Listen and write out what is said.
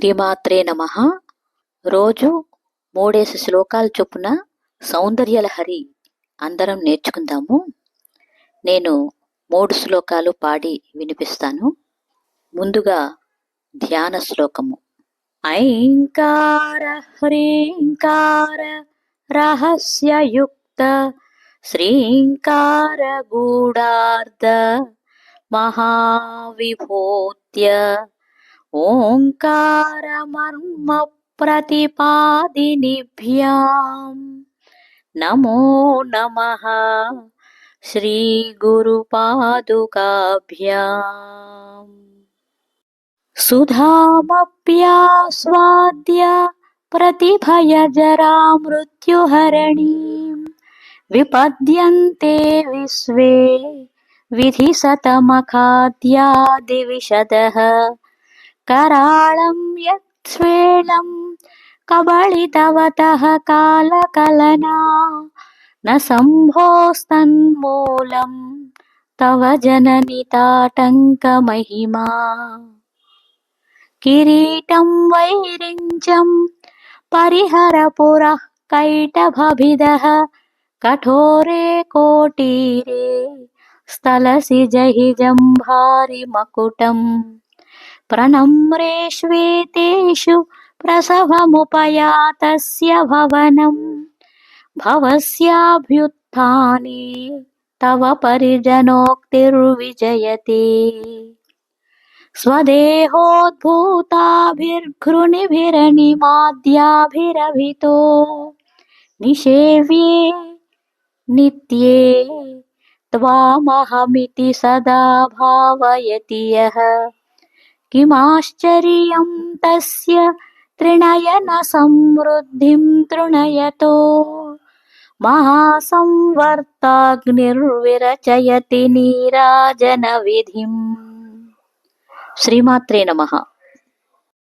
శ్రీమాత్రే నమః. రోజు 3 శ్లోకాలు చొప్పున సౌందర్యలహరి అందరం నేర్చుకుందాము. నేను 3 శ్లోకాలు పాడి వినిపిస్తాను. ముందుగా ధ్యాన శ్లోకము. ఐంకార హ్రీంకార రహస్యయుక్త శ్రీంకార గూఢార్ధ మహావిభూత్య ఓంకారమర్మ ప్రతిపాదినిభ్యాం నమో నమః శ్రీ గురుపాదుకాభ్యాం. సుధామప్యాస్వాద్య ప్రతిభయజరా మృత్యుహరణీం విపద్యంతే విశ్వే విధిశతమఖాద్యాదివిశదః कराळं यत्स्वेलं कबलितवतः कालकलना न सम्भोस्तन्मूलं तव जननि ताटङ्कमहिमा. किरीटं वैरिञ्चं परिहरपुरः कैटभभिदः कठोरे कोटीरे स्थलसि जहि जम्भारिमकुटम् प्रणम्रेष्वेतेषु प्रसवमुपयातस्य भवनं भवस्याभ्युत्थाने तव परिजनोक्तिर्विजयते. स्वदेहोद्भूताभिर्घृणिभिरनिमाद्याभिरभितो निषेव्ये नित्ये त्वामहमिति सदा भावयति यः किमाश्चर्यं तस्य त्रिनयन समृद्धिं तृणयतो महासंवर्ताग्निर्विरचयति नीराजनविधिम्. శ్రీమాత్రే నమః.